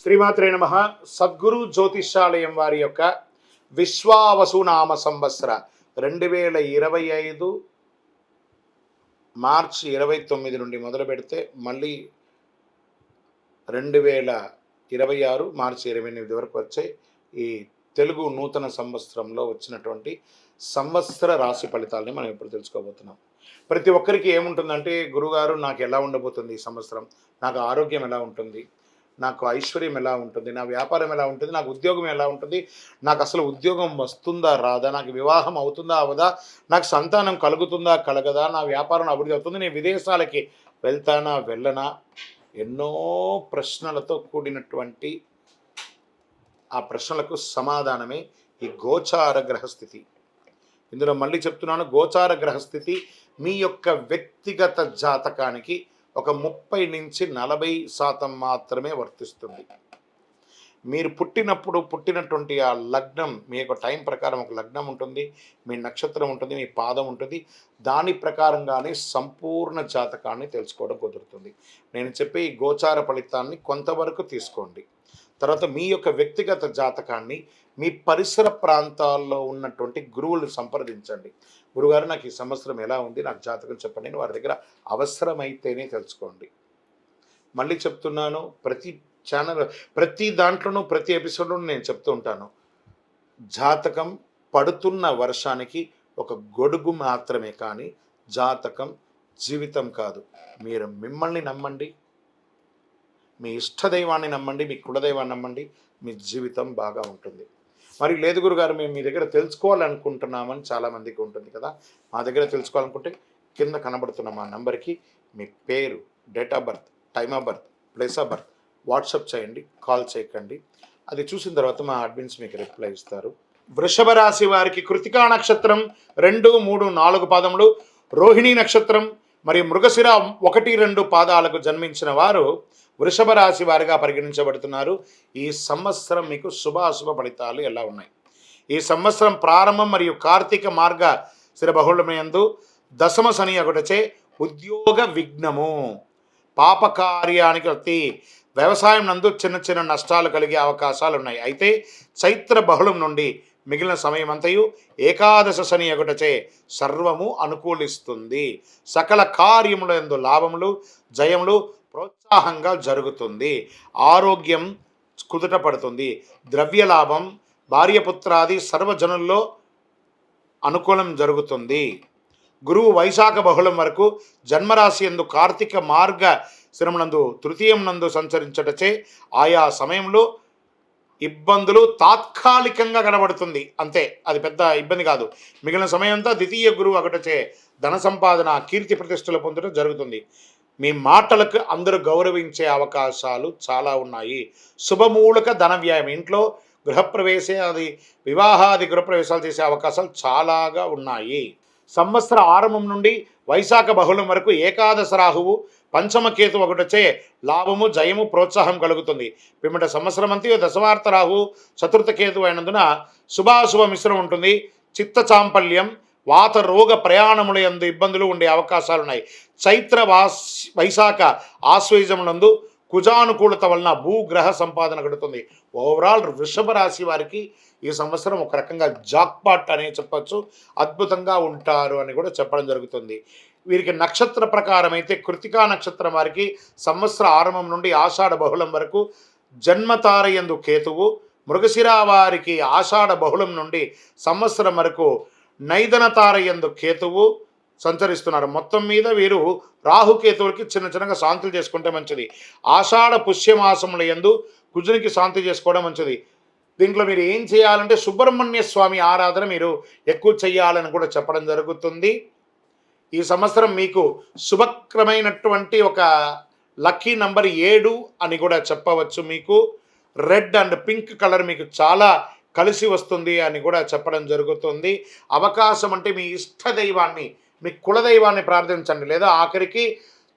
శ్రీమాత్రే నమః. సద్గురు జ్యోతిష్యాలయం వారి యొక్క విశ్వావసునామ సంవత్సర 2025 మార్చి 29 నుండి మొదలు పెడితే మళ్ళీ 2026 మార్చి 28 వరకు వచ్చే ఈ తెలుగు నూతన సంవత్సరంలో వచ్చినటువంటి సంవత్సర రాశి ఫలితాలని మనం ఇప్పుడు తెలుసుకోబోతున్నాం. ప్రతి ఒక్కరికి ఏముంటుందంటే, గురుగారు నాకు ఎలా ఉండబోతుంది ఈ సంవత్సరం, నాకు ఆరోగ్యం ఎలా ఉంటుంది, నాకు ఐశ్వర్యం ఎలా ఉంటుంది, నా వ్యాపారం ఎలా ఉంటుంది, నాకు ఉద్యోగం ఎలా ఉంటుంది, నాకు అసలు ఉద్యోగం వస్తుందా రాదా, నాకు వివాహం అవుతుందా అవదా, నాకు సంతానం కలుగుతుందా కలగదా, నా వ్యాపారం అభివృద్ధి అవుతుంది, నేను విదేశాలకి వెళ్తానా వెళ్ళనా, ఎన్నో ప్రశ్నలతో కూడినటువంటి ఆ ప్రశ్నలకు సమాధానమే ఈ గోచార గ్రహస్థితి. ఇందులో మళ్ళీ చెప్తున్నాను, గోచార గ్రహస్థితి మీ యొక్క వ్యక్తిగత జాతకానికి ఒక 30 నుంచి 40% మాత్రమే వర్తిస్తుంది. మీరు పుట్టినటువంటి ఆ లగ్నం, మీ యొక్క టైం ప్రకారం ఒక లగ్నం ఉంటుంది, మీ నక్షత్రం ఉంటుంది, మీ పాదం ఉంటుంది. దాని ప్రకారంగానే సంపూర్ణ జాతకాన్ని తెలుసుకోవడం కుదురుతుంది. నేను చెప్పే ఈ గోచార ఫలితాన్ని కొంతవరకు తీసుకోండి. తర్వాత మీ యొక్క వ్యక్తిగత జాతకాన్ని మీ పరిసర ప్రాంతాల్లో ఉన్నటువంటి గురువులను సంప్రదించండి. గురుగారు నాకు ఈ సంవత్సరం ఎలా ఉంది, నాకు జాతకం చెప్పండి అని వారి దగ్గర అవసరమైతేనే తెలుసుకోండి. మళ్ళీ చెప్తున్నాను, ప్రతి దాంట్లోనూ ప్రతి ఎపిసోడ్లోనూ నేను చెప్తూ ఉంటాను, జాతకం పడుతున్న వర్షానికి ఒక గొడుగు మాత్రమే, కానీ జాతకం జీవితం కాదు. మీరు మిమ్మల్ని నమ్మండి, మీ ఇష్టదైవాన్ని నమ్మండి, మీ కులదైవాన్ని నమ్మండి, మీ జీవితం బాగా ఉంటుంది. మరి లేదు గురుగారు, మేము మీ దగ్గర తెలుసుకోవాలనుకుంటున్నామని చాలామందికి ఉంటుంది కదా. మా దగ్గర తెలుసుకోవాలనుకుంటే కింద కనబడుతున్న మా నెంబర్కి మీ పేరు, date of birth, time of birth, place of birth WhatsApp చేయండి, కాల్ చేయకండి. అది చూసిన తర్వాత మా అడ్మిన్స్ మీకు రిప్లై ఇస్తారు. వృషభ రాశి వారికి కృతికా నక్షత్రం 2, 3, 4 పాదములు, రోహిణీ నక్షత్రం మరియు మృగశిర 1, 2 పాదాలకు జన్మించిన వారు వృషభ రాశి వారిగా పరిగణించబడుతున్నారు. ఈ సంవత్సరం మీకు శుభాశుభ ఫలితాలు ఎలా ఉన్నాయి? ఈ సంవత్సరం ప్రారంభం మరియు కార్తీక మార్గ శిర బహుళమయందు దశమ శని ఒకటచే ఉద్యోగ విఘ్నము, పాపకార్యానికి అతి వ్యవసాయం నందు చిన్న చిన్న నష్టాలు కలిగే అవకాశాలు ఉన్నాయి. అయితే చైత్ర బహుళం నుండి మిగిలిన సమయం అంతయు ఏకాదశ శని ఒకటచే సర్వము అనుకూలిస్తుంది. సకల కార్యముల యందు లాభములు, జయములు ప్రోత్సాహంగా జరుగుతుంది. ఆరోగ్యం కుదుట పడుతుంది. ద్రవ్య లాభం, భార్యపుత్రాది సర్వజనుల్లో అనుకూలం జరుగుతుంది. గురువు వైశాఖ బహుళం వరకు జన్మరాశి యందు కార్తీక మార్గ శిరమునందు తృతీయం నందు సంచరించటచే ఆయా సమయంలో ఇబ్బందులు తాత్కాలికంగా కనబడుతుంది, అంతే, అది పెద్ద ఇబ్బంది కాదు. మిగిలిన సమయం అంతా ద్వితీయ గురువు ఒకటచే ధన సంపాదన, కీర్తి ప్రతిష్టలు పొందడం జరుగుతుంది. మీ మాటలకు అందరూ గౌరవించే అవకాశాలు చాలా ఉన్నాయి. శుభమూలక ధన వ్యయం, ఇంట్లో గృహప్రవేశాది వివాహాది గృహప్రవేశాలు చేసే అవకాశాలు చాలాగా ఉన్నాయి. సంవత్సర ఆరంభం నుండి వైశాఖ బహుళం వరకు ఏకాదశ రాహువు, పంచమ కేతు ఒకటొచ్చే లాభము, జయము, ప్రోత్సాహం కలుగుతుంది. పిమ్మట సంవత్సరం అంతా దశమార్త రాహు, చతుర్థ కేతు అయినందున శుభాశుభ మిశ్రమం ఉంటుంది. చిత్త చాంపల్యం, వాత రోగ ప్రయాణముల యందు ఇబ్బందులు ఉండే అవకాశాలు ఉన్నాయి. చైత్ర వైశాఖ ఆశ్వయుజములందు కుజానుకూలత వలన భూగ్రహ సంపాదన కలుగుతుంది. ఓవరాల్ వృషభ రాశి వారికి ఈ సంవత్సరం ఒక రకంగా జాక్పాట్ అనే చెప్పచ్చు, అద్భుతంగా ఉంటారు అని కూడా చెప్పడం జరుగుతుంది. వీరికి నక్షత్ర ప్రకారం అయితే కృతికా నక్షత్రం వారికి సంవత్సర ఆరంభం నుండి ఆషాఢ బహుళం వరకు జన్మతారయందు కేతువు, మృగశిర వారికి ఆషాఢ బహుళం నుండి సంవత్సరం వరకు నైదన తారయందు కేతువు సంచరిస్తున్నారు. మొత్తం మీద వీరు రాహుకేతువులకి చిన్నగా శాంతులు చేసుకుంటే మంచిది. ఆషాఢ పుష్యమాసముల యందు కుజునికి శాంతి చేసుకోవడం మంచిది. దీంట్లో మీరు ఏం చేయాలంటే సుబ్రహ్మణ్య స్వామి ఆరాధన మీరు ఎక్కువ చేయాలని కూడా చెప్పడం జరుగుతుంది. ఈ సంవత్సరం మీకు శుభక్రమైనటువంటి ఒక లక్కీ నంబర్ 7 అని కూడా చెప్పవచ్చు. మీకు రెడ్ అండ్ పింక్ కలర్ మీకు చాలా కలిసి వస్తుంది అని కూడా చెప్పడం జరుగుతుంది. అవకాశం అంటే మీ ఇష్టదైవాన్ని, మీ కులదైవాన్ని ప్రార్థించండి, లేదా ఆఖరికి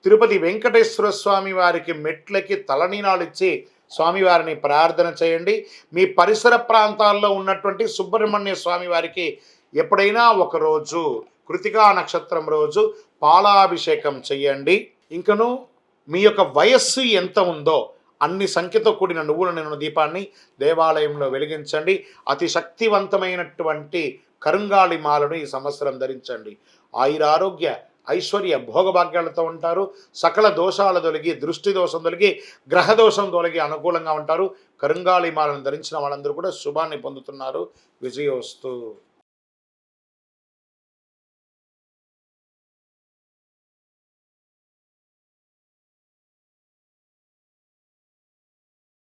తిరుపతి వెంకటేశ్వర స్వామి వారికి మెట్లకి తలనీలాలు ఇచ్చి స్వామివారిని ప్రార్థన చేయండి. మీ పరిసర ప్రాంతాల్లో ఉన్నటువంటి సుబ్రహ్మణ్య స్వామి వారికి ఎప్పుడైనా ఒకరోజు కృతికా నక్షత్రం రోజు పాలాభిషేకం చేయండి. ఇంకను మీ యొక్క వయస్సు ఎంత ఉందో అన్ని సంఖ్యతో కూడిన నువ్వుల నూనె దీపాన్ని దేవాలయంలో వెలిగించండి. అతి శక్తివంతమైనటువంటి కరుంగాళి మాలను ఈ సంవత్సరం ధరించండి. ఆయురారోగ్య ఐశ్వర్య భోగభాగ్యాలతో ఉంటారు. సకల దోషాలు తొలగి, దృష్టి దోషం తొలగి, గ్రహ దోషం తొలగి అనుకూలంగా ఉంటారు. కరుంగాళి మాలను ధరించిన వాళ్ళందరూ కూడా శుభాన్ని పొందుతున్నారు. విజయోస్తు.